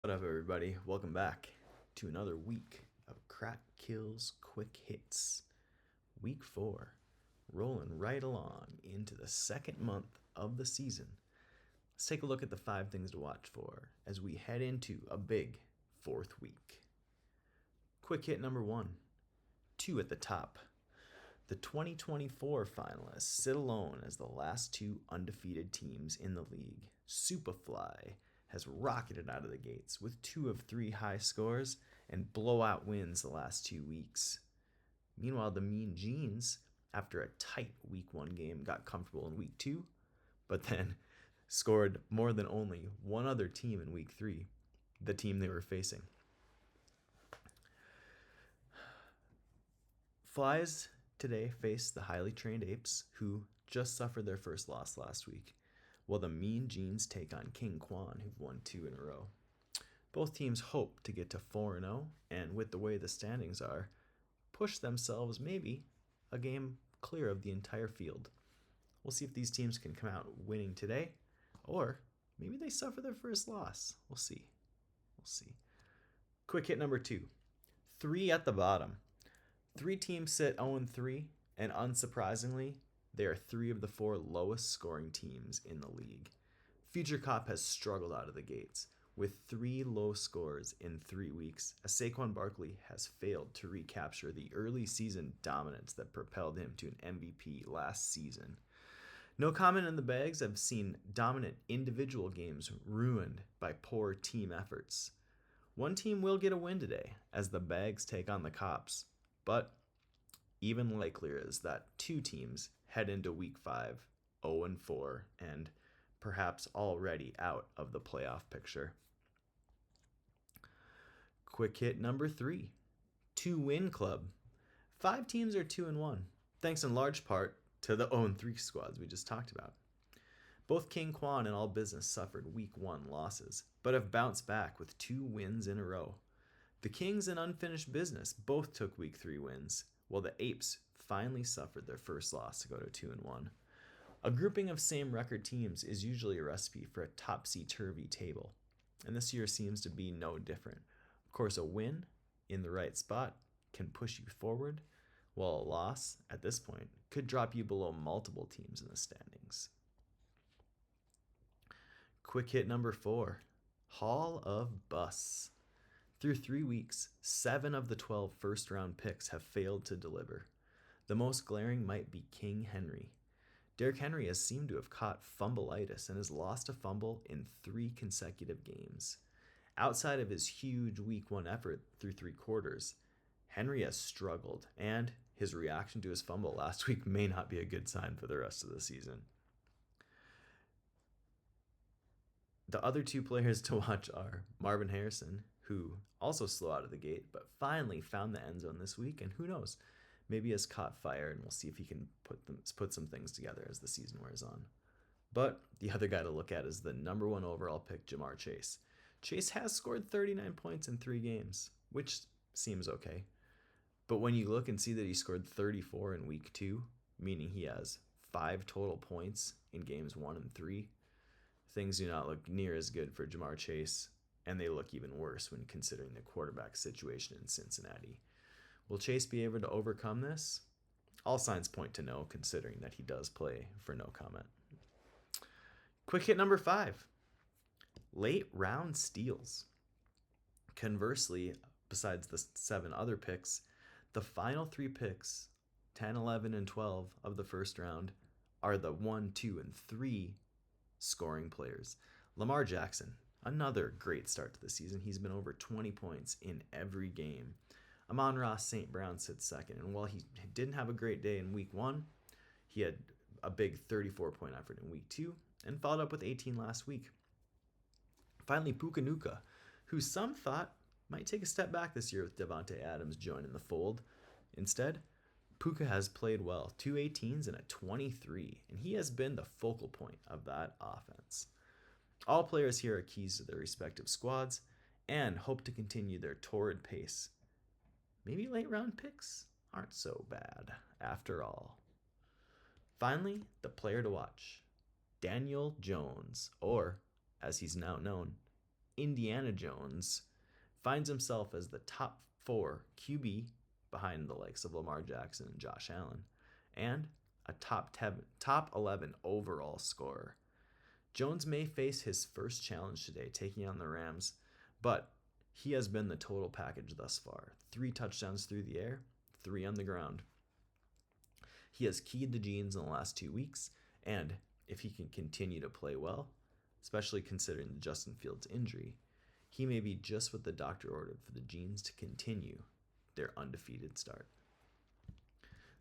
What up, everybody? Welcome back to another week of Crack Kills Quick Hits. Week 4, rolling right along into the second month of the season. Let's take a look at the 5 things to watch for as we head into a big 4th week. Quick hit number 1, 2 at the top. The 2024 finalists sit alone as the last 2 undefeated teams in the league. Superfly has rocketed out of the gates with 2 of 3 high scores and blowout wins the last 2 weeks. Meanwhile, the Mean Jeans, after a tight week 1 game, got comfortable in week 2, but then scored more than only one other team in week 3, the team they were facing. Flies today face the highly trained Apes, who just suffered their first loss last week, while the Mean Jeans take on King Quan, who've won 2 in a row. Both teams hope to get to 4-0, and with the way the standings are, push themselves maybe a game clear of the entire field. We'll see if these teams can come out winning today, or maybe they suffer their first loss. We'll see. Quick hit number 2. 3 at the bottom. 3 teams sit 0-3, and unsurprisingly, they are 3 of the 4 lowest scoring teams in the league. Future Cop has struggled out of the gates with 3 low scores in 3 weeks, as Saquon Barkley has failed to recapture the early season dominance that propelled him to an MVP last season. No Comment in the Bags have seen dominant individual games ruined by poor team efforts. One team will get a win today as the Bags take on the Cops, but even likelier is that 2 teams head into week 5 0-4 and perhaps already out of the playoff picture. Quick hit number 3. 2-win club. 5 teams are 2-1, thanks in large part to the 0-3 squads we just talked about. Both King Quan and All Business suffered week 1 losses, but have bounced back with 2 wins in a row. The Kings and Unfinished Business both took week 3 wins, while the Apes finally suffered their first loss to go to 2-1. A grouping of same record teams is usually a recipe for a topsy-turvy table, and this year seems to be no different. Of course, a win in the right spot can push you forward, while a loss at this point could drop you below multiple teams in the standings. Quick hit number 4, Hall of Busts. Through 3 weeks, 7 of the 12 first-round picks have failed to deliver. The most glaring might be King Henry. Derrick Henry has seemed to have caught fumbleitis and has lost a fumble in 3 consecutive games. Outside of his huge week 1 effort through 3 quarters, Henry has struggled, and his reaction to his fumble last week may not be a good sign for the rest of the season. The other 2 players to watch are Marvin Harrison, who also slow out of the gate, but finally found the end zone this week, and who knows, maybe has caught fire, and we'll see if he can put some things together as the season wears on. But the other guy to look at is the number 1 overall pick, Ja'Marr Chase. Chase has scored 39 points in 3 games, which seems okay. But when you look and see that he scored 34 in week 2, meaning he has 5 total points in games 1 and 3, things do not look near as good for Ja'Marr Chase, and they look even worse when considering the quarterback situation in Cincinnati. Will Chase be able to overcome this? All signs point to no, considering that he does play for No Comment. Quick hit number 5. Late round steals. Conversely, besides the 7 other picks, the final 3 picks, 10, 11, and 12 of the first round, are the 1, 2, and 3 scoring players. Lamar Jackson, another great start to the season. He's been over 20 points in every game. Amon-Ra St. Brown sits second, and while he didn't have a great day in week 1, he had a big 34-point effort in week 2 and followed up with 18 last week. Finally, Puka Nacua, who some thought might take a step back this year with Devontae Adams joining the fold. Instead, Puka has played well, 2 18s and a 23, and he has been the focal point of that offense. All players here are keys to their respective squads and hope to continue their torrid pace. Maybe late round picks aren't so bad after all. Finally, the player to watch, Daniel Jones, or as he's now known, Indiana Jones finds himself as the top 4 QB behind the likes of Lamar Jackson and Josh Allen, and a top 11 overall scorer. Jones may face his first challenge today, taking on the Rams, but he has been the total package thus far. 3 touchdowns through the air, 3 on the ground. He has keyed the genes in the last 2 weeks, and if he can continue to play well, especially considering the Justin Fields injury, he may be just what the doctor ordered for the genes to continue their undefeated start.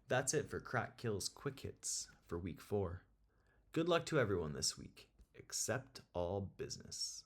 That's it for Crack Kill's Quick Hits for Week 4. Good luck to everyone this week, except all business.